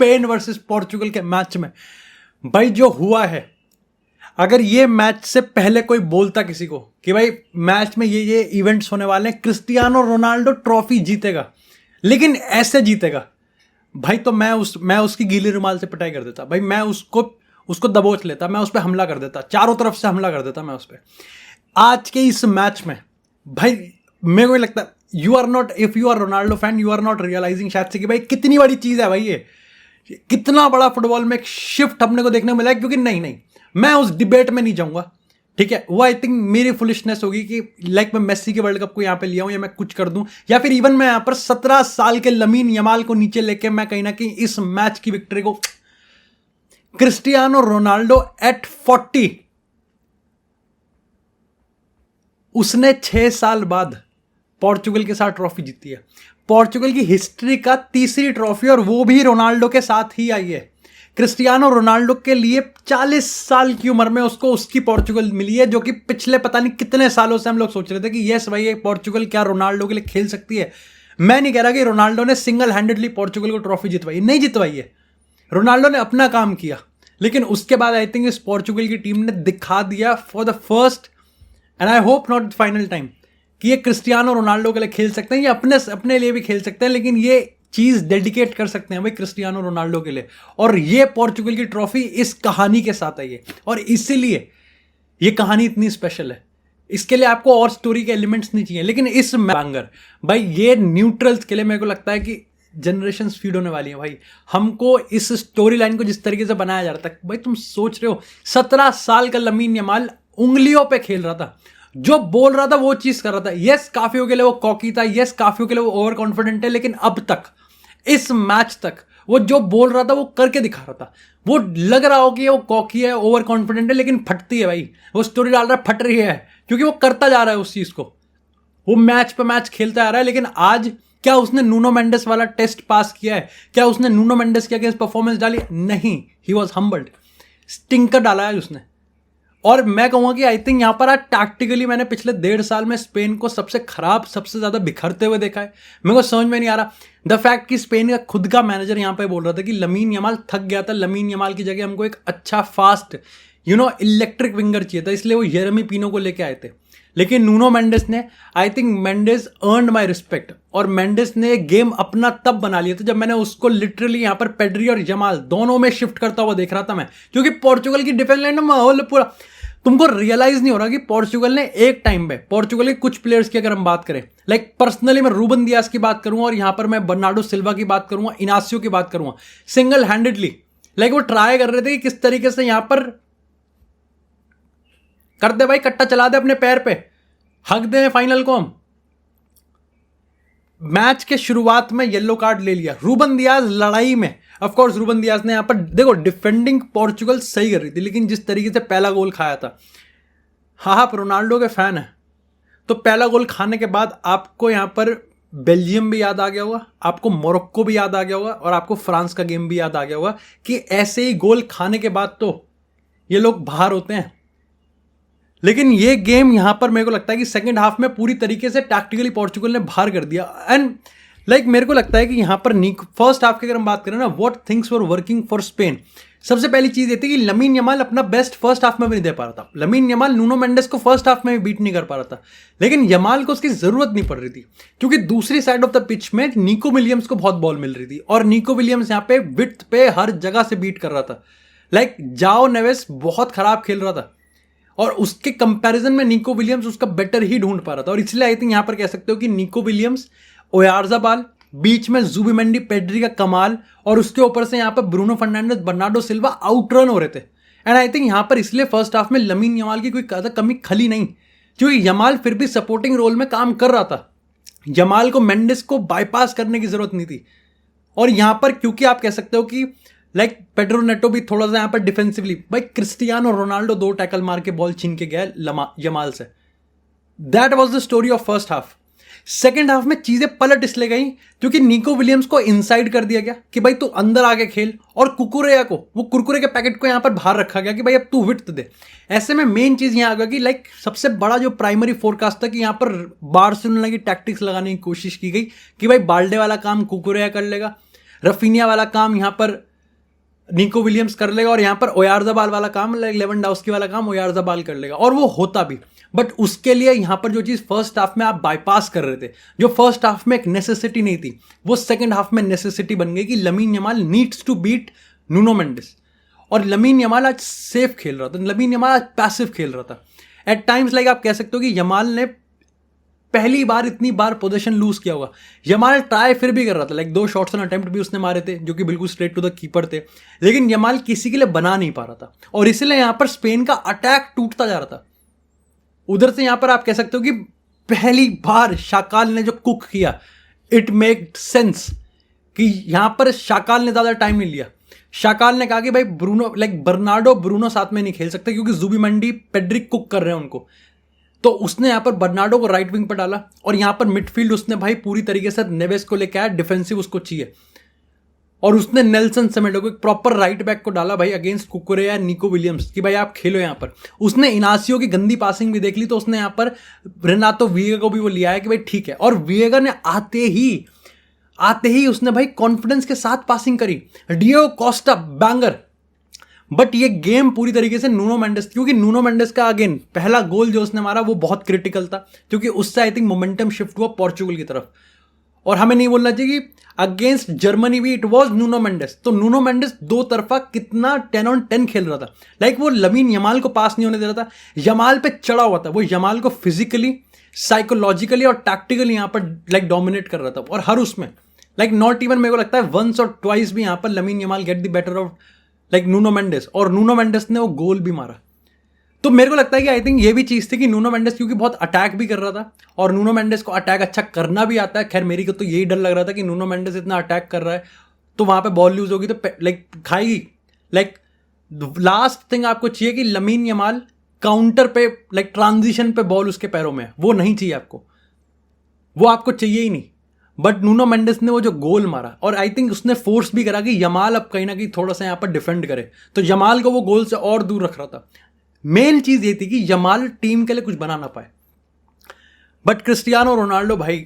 Spain versus Portugal के match में भाई जो हुआ है, अगर ये मैच से पहले कोई बोलता किसी को कि भाई मैच में ये इवेंट्स होने वाले हैं, क्रिस्टियानो रोनाल्डो ट्रॉफी जीतेगा लेकिन ऐसे जीतेगा, भाई तो मैं उसकी गीली रुमाल से पिटाई कर देता भाई। मैं उसको दबोच लेता, मैं उस पर हमला कर देता, चारों तरफ से हमला कर देता मैं उस पर। आज के इस मैच में भाई मेरे को लगता है you are not, if you are Ronaldo fan you are not realising शायद से कि भाई कितनी बड़ी चीज़ है भाई, ये कितना बड़ा फुटबॉल में एक शिफ्ट अपने को देखने को मिला है। क्योंकि नहीं मैं उस डिबेट में नहीं जाऊंगा, ठीक है। वो आई थिंक मेरी फुलिशनेस होगी कि लाइक मैं मेसी के वर्ल्ड कप को यहाँ पे लिया हूँ या मैं कुछ कर दूं, या फिर इवन मैं यहाँ पर 17 साल के लमीन यमाल को नीचे लेके मैं कहीं ना कहीं इस मैच की विक्ट्री को, क्रिस्टियानो रोनाल्डो एट 40 उसने 6 साल बाद पोर्चुगल के साथ ट्रॉफी जीती है। पोर्चुगल की हिस्ट्री का तीसरी ट्रॉफी, और वो भी रोनाल्डो के साथ ही आई है। क्रिस्टियानो रोनाल्डो के लिए 40 साल की उम्र में उसको उसकी पोर्चुगल मिली है, जो कि पिछले पता नहीं कितने सालों से हम लोग सोच रहे थे कि यस भाई ये पोर्चुगल क्या रोनाल्डो के लिए खेल सकती है। मैं नहीं कह रहा कि रोनाल्डो ने सिंगल हैंडेडली पोर्चुगल को ट्रॉफी जितवाई, नहीं जितवाई है, रोनाल्डो ने अपना काम किया। लेकिन उसके बाद आई थिंक इस पोर्चुगल की टीम ने दिखा दिया for the first and I hope not final time कि ये क्रिस्टियानो रोनाल्डो के लिए खेल सकते हैं, ये अपने लिए भी खेल सकते हैं, लेकिन ये चीज़ डेडिकेट कर सकते हैं भाई क्रिस्टियानो रोनाल्डो के लिए। और ये पोर्चुगल की ट्रॉफी इस कहानी के साथ आई है, और इसीलिए ये कहानी इतनी स्पेशल है। इसके लिए आपको और स्टोरी के एलिमेंट्स नहीं चाहिए, लेकिन इस बैंगर भाई ये न्यूट्रल्स के लिए मेरे को लगता है कि जनरेशंस फीड होने वाली है भाई। हमको इस स्टोरी लाइन को जिस तरीके से बनाया जा रहा था, भाई तुम सोच रहे हो 17 साल का लमीन यमाल उंगलियों पे खेल रहा था, जो बोल रहा था वो चीज कर रहा था। यस काफियों के लिए वो कॉकी था, यस काफियों के लिए वो ओवर कॉन्फिडेंट है, लेकिन अब तक इस मैच तक वो जो बोल रहा था वो करके दिखा रहा था। वो लग रहा हो कि वो कॉकी है, ओवर कॉन्फिडेंट है, लेकिन फटती है भाई। वो स्टोरी डाल रहा है फट रही है, क्योंकि वो करता जा रहा है उस चीज को, वो मैच पे मैच खेलता आ रहा है। लेकिन आज क्या उसने नूनो मेंडेस वाला टेस्ट पास किया है? क्या उसने नूनो मेंडेस के अगेंस्ट परफॉर्मेंस डाली? नहीं, ही वॉज हम्बल्ड। स्टिंकर डाला है उसने। और मैं कहूँगा कि आई थिंक यहाँ पर आज टैक्टिकली मैंने पिछले 1.5 साल में स्पेन को सबसे खराब, सबसे ज़्यादा बिखरते हुए देखा है। मेरे को समझ में नहीं आ रहा द फैक्ट कि स्पेन का खुद का मैनेजर यहाँ पे बोल रहा था कि लमीन यमाल थक गया था, लमीन यमाल की जगह हमको एक अच्छा फास्ट इलेक्ट्रिक विंगर चाहिए था, इसलिए वो येरेमी पिनो को लेके आए थे। लेकिन नूनो मेंडेस ने, I think Mendes earned my respect, और मेंडेस ने गेम अपना तब बना लिया था जब मैंने उसको लिटरली यहाँ पर पेड्री और यमाल दोनों में शिफ्ट करता हुआ देख रहा था मैं। क्योंकि पोर्चुगल की डिफेंस लाइन में माहौल पूरा, तुमको रियलाइज नहीं हो रहा कि पोर्चुगल ने एक टाइम पे, पोर्चुगल के कुछ प्लेयर्स की अगर हम बात करें, लाइक पर्सनली मैं रूबन दियास की बात करूंगा, और यहां पर मैं बर्नार्डो सिल्वा की बात करूंगा, इनासियो की बात करूंगा, सिंगल हैंडेडली लाइक वो ट्राई कर रहे थे कि किस तरीके से यहां पर कर दे भाई, कट्टा चला दे अपने पैर पे, हक दे फाइनल को हम। मैच के शुरुआत में येलो कार्ड ले लिया रूबन दियास लड़ाई में। ऑफ कोर्स रूबन दियास ने यहां पर देखो डिफेंडिंग पोर्चुगल सही कर रही थी, लेकिन जिस तरीके से पहला गोल खाया था, हाँ आप रोनाल्डो के फैन हैं तो पहला गोल खाने के बाद आपको यहां पर बेल्जियम भी याद आ गया होगा, आपको मोरक्को भी याद आ गया होगा, और आपको फ्रांस का गेम भी याद आ गया होगा कि ऐसे ही गोल खाने के बाद तो ये लोग बाहर होते हैं। लेकिन ये गेम यहां पर मेरे को लगता है कि सेकंड हाफ में पूरी तरीके से टैक्टिकली पोर्चुगल ने बाहर कर दिया। एंड लाइक मेरे को लगता है कि यहां पर फर्स्ट हाफ की अगर हम बात करें ना, what things were working for Spain, सबसे पहली चीज ये थी कि लमीन यमाल अपना बेस्ट फर्स्ट हाफ में भी नहीं दे पा रहा था। लमीन यमाल नूनो मेंडेस को फर्स्ट हाफ में भी बीट नहीं कर पा रहा था, लेकिन यमाल को उसकी जरूरत नहीं पड़ रही थी, क्योंकि दूसरी साइड ऑफ द पिच में निको विलियम्स को बहुत बॉल मिल रही थी, और निको विलियम्स यहाँ पे विड्थ पे हर जगह से बीट कर रहा था। लाइक जाओ नेवेस बहुत खराब खेल रहा था, और उसके कंपैरिजन में निको विलियम्स उसका बेटर ही ढूंढ पा रहा था। और इसलिए आई थिंक यहां पर कह सकते हो कि निको विलियम्स, ओयारज़ाबाल, बीच में जुबिमेंडी, पेड्री का कमाल, और उसके ऊपर से यहां पर Bruno Fernandes, Bernardo Silva outrun हो रहे थे। एंड आई थिंक यहां पर इसलिए फर्स्ट हाफ में लमीन यमाल की कोई कमी खली नहीं, क्योंकि यमाल फिर भी सपोर्टिंग रोल में काम कर रहा था। यमाल को मेंडेस को बाईपास करने की जरूरत नहीं थी। और यहां पर क्योंकि आप कह सकते हो कि लाइक पेड्रो नेटो भी थोड़ा सा यहां पर डिफेंसिवली, भाई क्रिस्टियानो रोनाल्डो 2 टैकल मार के बॉल छीन के गया यमाल से। That was the story of first half. Second half में चीजें पलट इसलिए गई क्योंकि निको विलियम्स को इनसाइड कर दिया गया कि भाई तू अंदर आके खेल, और कुकुरेया को, वो कुरकुरे के पैकेट को यहां पर बाहर रखा गया कि भाई अब तू विड्थ दे। ऐसे में मेन चीज यहां आ गया कि लाइक सबसे बड़ा जो प्राइमरी फोरकास्ट था कि यहां पर बार्सिलोना की टैक्टिक्स लगाने की कोशिश की गई कि भाई बाल्डे वाला काम कुकुरेया कर लेगा, रफीनिया वाला काम यहां पर निको विलियम्स कर लेगा और यहाँ पर ओयारज़ाबाल वाला काम, लेवेंडोव्स्की वाला काम ओयारज़ाबाल कर लेगा, और वो होता भी। बट उसके लिए यहाँ पर जो चीज़ फर्स्ट हाफ में आप बाईपास कर रहे थे, जो फर्स्ट हाफ में एक नेसेसिटी नहीं थी, वो सेकंड हाफ में नेसेसिटी बन गई कि Lamine Yamal needs to beat Nuno Mendes. और लमीन यमाल आज सेफ खेल रहा था, लमीन यमाल आज पैसिव खेल रहा था। एट टाइम्स लाइक आप कह सकते हो कि यमाल ने पहली बार इतनी बार पोजीशन लूज किया होगा। यमाल ट्राई फिर भी कर रहा था, लाइक 2 शॉट्स ऑन अटेम्प्ट भी उसने मारे थे जो कि बिल्कुल स्ट्रेट टू द कीपर थे, लेकिन यमाल किसी के लिए बना नहीं पा रहा था, और इसलिए यहां पर स्पेन का अटैक टूटता जा रहा था। उधर से यहां पर आप कह सकते हो कि पहली बार शाकाल ने जो कुक किया, इट मेक सेंस कि यहां पर शाकाल ने ज्यादा टाइम नहीं लिया। शाकाल ने कहा कि भाई ब्रूनो, लाइक बर्नार्डो ब्रूनो साथ में नहीं खेल सकते क्योंकि जुबिमेंडी पेड्रिक कुक कर रहे हैं उनको, तो उसने यहाँ पर बर्नार्डो को राइट विंग पर डाला, और यहाँ पर मिडफील्ड उसने भाई पूरी तरीके से नेवेस को लेकर आया, डिफेंसिव उसको चाहिए, और उसने नेल्सन सेमेडो को एक प्रॉपर राइट बैक को डाला भाई अगेंस्ट कुकुरेया, निको विलियम्स कि भाई आप खेलो यहाँ पर। उसने इनासियो की गंदी पासिंग भी देख ली, तो उसने यहाँ पर रेनातो विएगा को भी वो लिया है कि भाई ठीक है, और विएगा ने आते ही उसने भाई कॉन्फिडेंस के साथ पासिंग करी, डियो कोस्टा बैंगर। बट ये गेम पूरी तरीके से नूनो मेंडेस, क्योंकि नूनो मेंडेस का अगेन पहला गोल जो उसने मारा वो बहुत क्रिटिकल था, क्योंकि उससे आई थिंक मोमेंटम शिफ्ट हुआ पोर्चुगल की तरफ। और हमें नहीं बोलना चाहिए कि अगेंस्ट जर्मनी भी इट वाज नूनो मेंडेस, तो नूनो मेंडेस दो तरफा कितना 10 on 10 खेल रहा था। लाइक वो लमीन यमाल को पास नहीं होने दे रहा था, यमाल पे चढ़ा हुआ था, वो यमाल को फिजिकली, साइकोलॉजिकली और टैक्टिकली यहाँ पर लाइक डोमिनेट कर रहा था, और हर उसमें लाइक नॉट इवन मेरे को लगता है वंस और ट्वाइस भी यहाँ पर Lamine Yamal get the better of like Nuno Mendes, और नूनो मेंडेस ने वो गोल भी मारा। तो मेरे को लगता है कि आई थिंक ये भी चीज़ थी कि नूनो मेंडेस क्योंकि बहुत अटैक भी कर रहा था, और नूनो मेंडेस को अटैक अच्छा करना भी आता है। खैर मेरी को तो यही डर लग रहा था कि नूनो मेंडेस इतना अटैक कर रहा है तो वहाँ पे बॉल लूज होगी तो लाइक खाएगी। लाइक लास्ट थिंग आपको चाहिए कि लमीन यमाल काउंटर पे लाइक ट्रांजिशन पे बॉल उसके पैरों में है, वो नहीं चाहिए आपको, वो आपको चाहिए ही नहीं। बट नूनो मेंडेस ने वो जो गोल मारा, और आई थिंक उसने फोर्स भी करा कि यमाल अब कहीं ना कहीं थोड़ा सा यहाँ पर डिफेंड करे, तो यमाल को वो गोल से और दूर रख रहा था। मेन चीज ये थी कि यमाल टीम के लिए कुछ बना ना पाए। बट क्रिस्टियानो रोनाल्डो भाई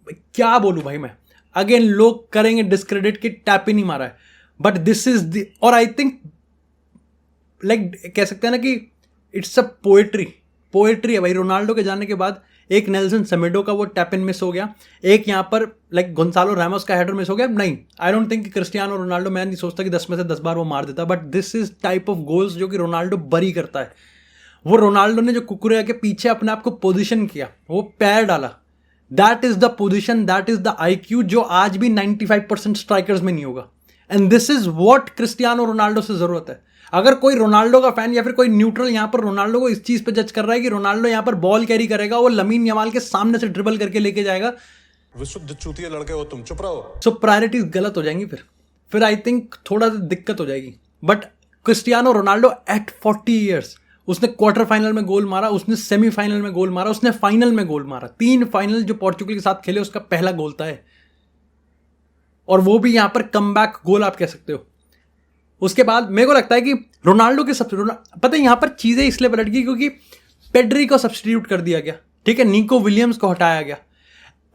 क्या बोलूं भाई मैं, अगेन लोग करेंगे डिस्क्रेडिट कि टैप ही नहीं मारा है, बट दिस इज द, और आई थिंक लाइक कह सकते हैं ना कि इट्स अ पोएट्री है भाई। रोनाल्डो के जाने के बाद एक नेल्सन सेमेडो का वो टैप इन मिस हो गया, एक यहाँ पर लाइक गोंसालो रैमोस का हेडर मिस हो गया। नहीं, आई डोंट थिंक कि क्रिस्टियानो रोनाल्डो, मैं नहीं सोचता कि 10 में से 10 बार वो मार देता, but this is type of goals जो कि रोनाल्डो बरी करता है। वो रोनाल्डो ने जो कुकुरेया के पीछे अपने आप को पोजीशन किया, वो पैर डाला, that is the position, that is the IQ जो आज भी 95% स्ट्राइकर्स में नहीं होगा। And this is what Cristiano Ronaldo से जरूरत है। अगर कोई रोनाल्डो का फैन या फिर कोई न्यूट्रल यहाँ पर रोनाल्डो को इस चीज पे जज कर रहा है कि रोनाल्डो यहाँ पर बॉल कैरी करेगा, वो लमीन यमाल के सामने से ड्रिबल करके लेके जाएगा, विशुद्ध चूतिया लड़के हो तुम, चुप रहो। सो प्रायोरिटीज गलत हो जाएंगी, फिर आई थिंक थोड़ा सा दिक्कत हो जाएगी। But Cristiano Ronaldo at 40 years, उसने क्वार्टर फाइनल में गोल मारा, उसने सेमीफाइनल में गोल मारा, उसने फाइनल में गोल मारा। 3 फाइनल जो पोर्चुगल के साथ खेले उसका पहला गोल था, और वो भी यहां पर कमबैक गोल आप कह सकते हो। उसके बाद मेरे को लगता है कि रोनाल्डो के पता है यहां पर चीजें इसलिए पलट गई क्योंकि पेड्री को सब्स्टिट्यूट कर दिया गया, ठीक है, निको विलियम्स को हटाया गया।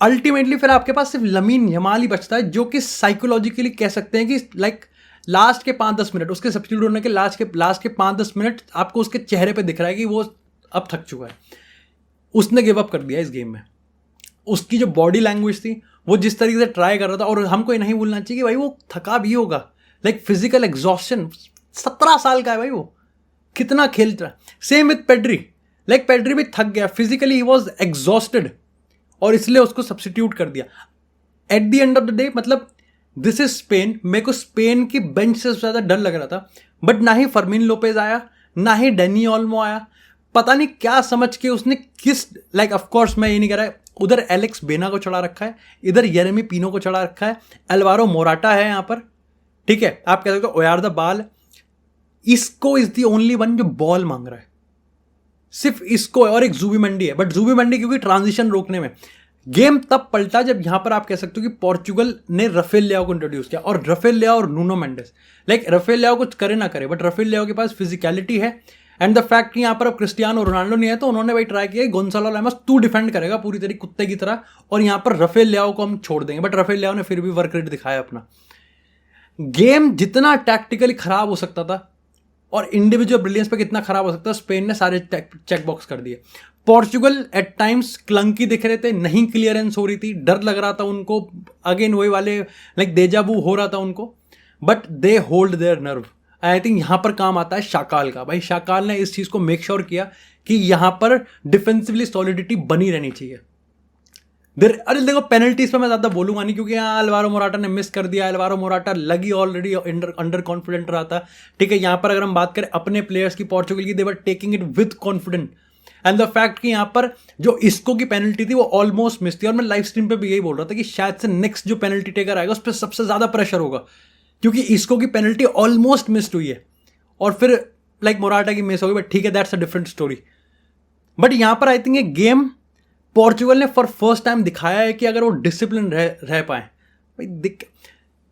अल्टीमेटली फिर आपके पास सिर्फ लमीन यमाल ही बचता है, जो कि साइकोलॉजिकली कह सकते हैं कि लाइक लास्ट के 5-10 मिनट उसके सब्स्टिट्यूट होने के लास्ट के 5-10 मिनट आपको उसके चेहरे पे दिख रहा है कि वो अब थक चुका है, उसने गिव अप कर दिया इस गेम में। उसकी जो बॉडी लैंग्वेज थी, वो जिस तरीके से ट्राई कर रहा था, और हमको ये नहीं भूलना चाहिए कि भाई वो थका भी होगा, लाइक फिजिकल एग्जॉस्शन, 17 साल का है भाई, वो कितना खेल रहा है। Same with Pedri, like Pedri भी थक गया फिजिकली, ही वॉज एग्जॉस्टेड, और इसलिए उसको सब्स्टिट्यूट कर दिया। At the end of the day मतलब दिस इज स्पेन। मेरे को स्पेन की बेंच से ज़्यादा डर लग रहा था, बट ना ही फर्मिन लोपेज आया, ना ही डेनी ओल्मो आया। पता नहीं क्या समझ के उसने किस लाइक ऑफकोर्स मैं ये नहीं कह रहा, उधर एलेक्स बेना को चढ़ा रखा है, इधर येरेमी पिनो को चढ़ा रखा है, एल्वारो मोराटा है यहाँ पर, ठीक है, आप कह सकते हो ओयारज़ाबाल। इसको इज दी ओनली वन जो बॉल मांग रहा है, सिर्फ इसको, और एक जुबिमेंडी है, बट जुबिमेंडी क्योंकि ट्रांजिशन रोकने में। गेम तब पलटा जब यहां पर आप कह सकते हो कि पोर्चुगल ने राफेल लियाओ को इंट्रोड्यूस किया, और राफेल लियाओ और नूनो मेंडेस, लाइक राफेल लियाओ कुछ करे ना करे, बट राफेल लियाओ के पास फिजिकलिटी है, एंड द फैक्ट कि यहां पर अब क्रिस्टियानो रोनाल्डो नहीं है, तो उन्होंने भाई ट्राई किया गोंसालो रैमोस तू डिफेंड करेगा पूरी तरीके कुत्ते की तरह, और यहां पर राफेल लियाओ को हम छोड़ देंगे। बट राफेल लियाओ ने फिर भी वर्क रेट दिखाया अपना। गेम जितना टैक्टिकली खराब हो सकता था और इंडिविजुअल ब्रिलियंस पे कितना खराब हो सकता है, स्पेन ने सारे चेक बॉक्स कर दिए। पोर्चुगल एट टाइम्स क्लंकी दिख रहे थे, नहीं क्लियरेंस हो रही थी, डर लग रहा था उनको, अगेन वही वाले लाइक देजाबू हो रहा था उनको, but they hold their nerve. I think यहां पर काम आता है शाकाल का। भाई शाकाल ने इस चीज को मेक श्योर किया कि यहां पर डिफेंसिवली सॉलिडिटी बनी रहनी चाहिए। अरे देखो पेनल्टीज पे मैं ज्यादा बोलूंगा नहीं क्योंकि यहाँ अलवारो मोराटा ने मिस कर दिया। अलवारो मोराटा लगी ऑलरेडी अंडर कॉन्फिडेंट रहा था, ठीक है। यहाँ पर अगर हम बात करें अपने प्लेयर्स की पोर्चुगल की, they were taking it with confident and the fact कि यहाँ पर जो इसको की पेनल्टी थी वो ऑलमोस्ट मिस थी। और मैं लाइव स्ट्रीम पे भी यही बोल रहा था कि शायद से नेक्स्ट जो पेनल्टी टेकर आएगा उस पर सबसे ज्यादा प्रेशर होगा क्योंकि इसको की पेनल्टी ऑलमोस्ट मिस्ड हुई है और फिर लाइक मोराटा की मिस होगी, बट ठीक है, that's a different story. But यहां पर आई थिंक ये गेम पोर्चुगल ने फॉर फर्स्ट टाइम दिखाया है कि अगर वो डिसिप्लिन रह पाए। भाई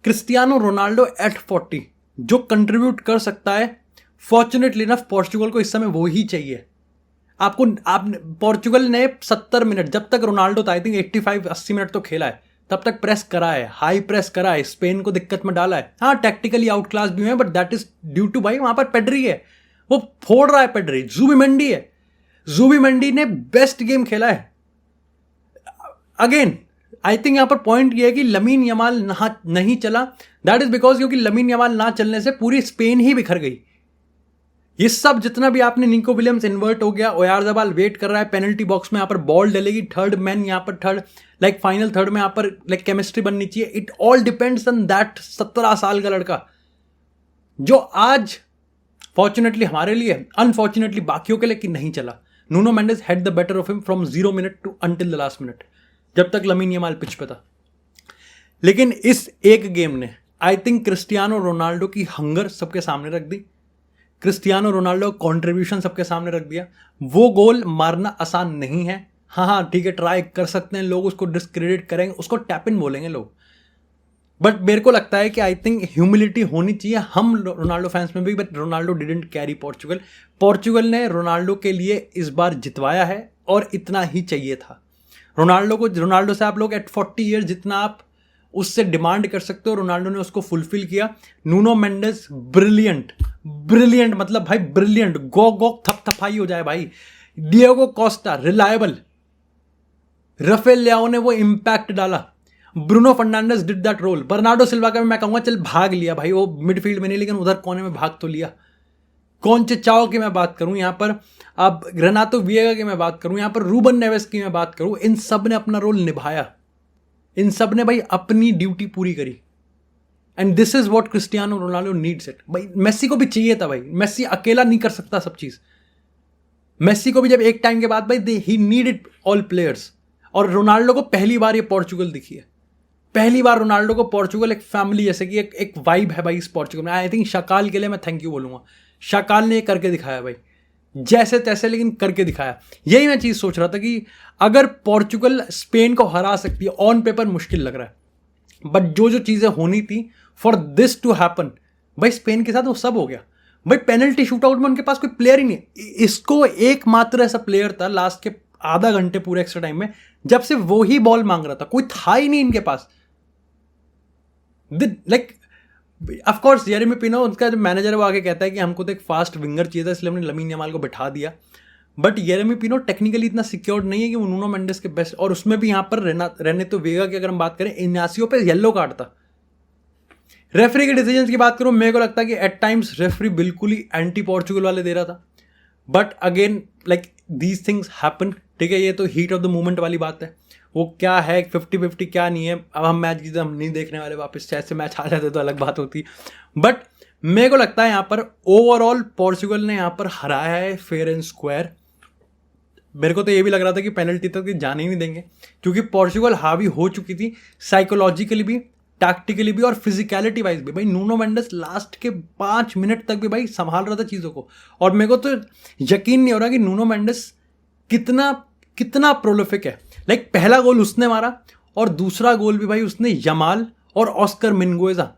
क्रिस्टियानो रोनाल्डो एट 40 जो कंट्रीब्यूट कर सकता है, फॉर्चुनेटली इनफ पोर्चुगल को इस समय वो ही चाहिए। आप पोर्चुगल ने 70 मिनट जब तक रोनाल्डो था, आई थिंक 85-80 मिनट तो खेला है, तब तक प्रेस करा है, हाई प्रेस करा है, स्पेन को दिक्कत में डाला है। हाँ टैक्टिकली आउट क्लास भी है, but that is due to भाई वहां पर पेड्री है, वो फोड़ रहा है पेड्री। जुबिमेंडी है, जुबिमेंडी ने बेस्ट गेम खेला है। अगेन आई थिंक यहां पर पॉइंट ये है कि लमीन यमाल नहीं चला, दैट इज बिकॉज क्योंकि लमीन यमाल ना चलने से पूरी स्पेन ही बिखर गई। ये सब जितना भी आपने निको विलियम्स इन्वर्ट हो गया, ओयारज़ाबाल वेट कर रहा है पेनल्टी बॉक्स में, यहाँ पर बॉल डलेगी, थर्ड मैन यहाँ पर थर्ड फाइनल थर्ड में यहाँ पर केमिस्ट्री बननी चाहिए। It all depends on that 17 साल का लड़का जो आज फॉर्चुनेटली हमारे लिए, अनफॉर्चुनेटली बाकियों के लिए कि नहीं चला। Nuno Mendes had the better of him from 0 minute to until the last minute, जब तक लमीन यमाल पिच पे था। लेकिन इस एक गेम ने आई थिंक क्रिस्टियानो रोनाल्डो की हंगर सबके सामने रख दी, क्रिस्टियानो रोनाल्डो कॉन्ट्रीब्यूशन सबके सामने रख दिया। वो गोल मारना आसान नहीं है, हाँ ठीक है, ट्राई कर सकते हैं लोग, उसको डिस्क्रेडिट करेंगे, उसको टैप इन बोलेंगे लोग, बट मेरे को लगता है कि आई थिंक ह्यूमिलिटी होनी चाहिए हम रोनाल्डो फैंस में भी। But Ronaldo didn't carry Portugal, Portugal ने रोनाल्डो के लिए इस बार जितवाया है और इतना ही चाहिए था। रोनाल्डो से आप लोग एट 40 ईयर्स जितना आप उससे डिमांड कर सकते हो, रोनाल्डो ने उसको फुलफिल किया। नूनो मेंडेस ब्रिलियंट मतलब भाई ब्रिलियंट, गो थपथपाई हो जाए भाई। Diego Costa reliable, Rafael Leao ने वो इंपैक्ट डाला, Bruno Fernandes did that role. Bernardo Silva का मैं कहूंगा चल भाग लिया भाई, वो मिडफील्ड में नहीं लेकिन उधर कोने में भाग तो लिया। कॉन्चेचाओ की मैं बात करूं यहाँ पर, अब रेनातो विएगा की मैं बात करूं यहाँ पर, रूबन नेवेस की मैं बात करूं, इन सब ने अपना रोल निभाया, इन सब ने भाई अपनी ड्यूटी पूरी करी। And this is what Cristiano Ronaldo needs it. भाई मेसी को भी चाहिए था भाई, मेसी अकेला नहीं कर सकता सब चीज, मेसी को भी जब एक टाइम के बाद भाई ही नीडेड ऑल प्लेयर्स। और रोनाल्डो को पहली बार ये पोर्चुगल दिखी है, पहली बार रोनाल्डो को पोर्चुगल एक फैमिली जैसे कि एक वाइब है भाई इस पोर्चुगल में। आई थिंक शाकाल के लिए मैं थैंक यू बोलूंगा, शाकाल ने ये करके दिखाया भाई, जैसे तैसे लेकिन करके दिखाया। यही मैं चीज सोच रहा था कि अगर पोर्चुगल स्पेन को हरा सकती है, ऑन पेपर मुश्किल लग रहा है, बट जो चीजें होनी थी फॉर दिस टू हैपन, भाई स्पेन के साथ वो सब हो गया। भाई पेनल्टी शूट आउट में उनके पास कोई प्लेयर ही नहीं, इसको एकमात्र ऐसा प्लेयर था लास्ट के आधा घंटे पूरे एक्स्ट्रा टाइम में जब से वो ही बॉल मांग रहा था, कोई था ही नहीं इनके पास। लाइक ऑफ कोर्स जेरेमी पिनो उनका जो मैनेजर है वो आगे कहता है कि हमको तो एक फास्ट विंगर चाहिए था इसलिए हमने लमीन यमाल को बिठा दिया, बट जेरेमी पिनो टेक्निकली इतना सिक्योर नहीं है कि वो नूनो मेंडेस के बेस्ट। और उसमें भी यहां पर रेनेतो वेगा की अगर हम बात करें, इनासियो पे येलो कार्ड था। रेफरी के डिसीजन की बात करूं, मेरे को लगता है कि एट टाइम्स रेफरी बिल्कुल ही एंटी पोर्चुगल वाले दे रहा था, but again like these things happen, ठीक है। ये तो हीट ऑफ द मोमेंट वाली बात है, वो क्या है 50-50 क्या नहीं है। अब हम मैच की हम नहीं देखने वाले वापस, ऐसे मैच आ जाते तो अलग बात होती, बट मेरे को लगता है यहाँ पर ओवरऑल पोर्चुगल ने यहाँ पर हराया है फेयर एंड स्क्वायर। मेरे को तो ये भी लग रहा था कि पेनल्टी तक जाने ही नहीं देंगे क्योंकि पोर्चुगल हावी हो चुकी थी साइकोलॉजिकली भी, टैक्टिकली भी और फिजिकलिटी वाइज भी। भाई नूनो मेंडेस लास्ट के 5 मिनट तक भी भाई संभाल रहा था चीज़ों को, और मेरे को तो यकीन नहीं हो रहा कि नूनो मेंडेस कितना प्रोलिफिक है। लाइक पहला गोल उसने मारा और दूसरा गोल भी भाई उसने यमाल और ऑस्कर मिनगुएजा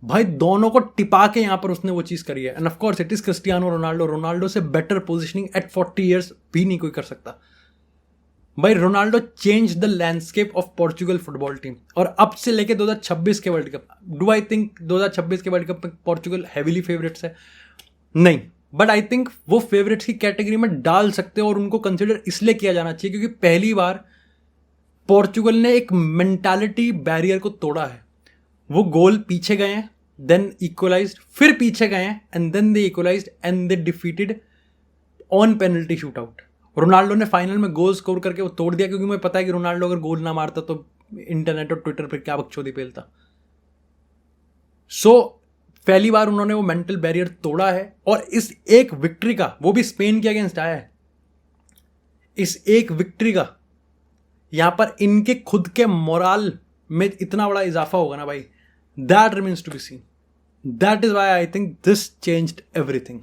भाई दोनों को टिपा के यहां पर उसने वो चीज करी है। End of course it is Cristiano Ronaldo, Ronaldo से बेटर पोजीशनिंग एट 40 ईयर्स भी नहीं कोई कर सकता। भाई Ronaldo change the landscape of Portugal football team. और अब से लेके 2026 के world cup, do I think 2026 के वर्ल्ड कप में पोर्चुगल हैवीली फेवरेट्स है? नहीं, बट आई थिंक वो फेवरेट्स की कैटेगरी में डाल सकते हो और उनको कंसिडर इसलिए किया जाना चाहिए क्योंकि पहली बार पोर्चुगल ने एक मेंटालिटी बैरियर को तोड़ा है। वो गोल पीछे गए हैं, देन इक्वलाइज्ड, फिर पीछे गए हैं and then they equalised and they defeated on penalty shoot out. Ronaldo ने फाइनल में गोल स्कोर करके वो तोड़ दिया, क्योंकि मुझे पता है कि रोनाल्डो अगर गोल ना मारता तो इंटरनेट और ट्विटर पर क्या बकचोदी पेलता। सो पहली बार उन्होंने वो मेंटल बैरियर तोड़ा है और इस एक विक्ट्री का, वो भी स्पेन के अगेंस्ट आया है, इस एक विक्ट्री का यहां पर इनके खुद के मोराल में इतना बड़ा इजाफा होगा ना भाई, that remains to be seen. That is why I think this changed everything.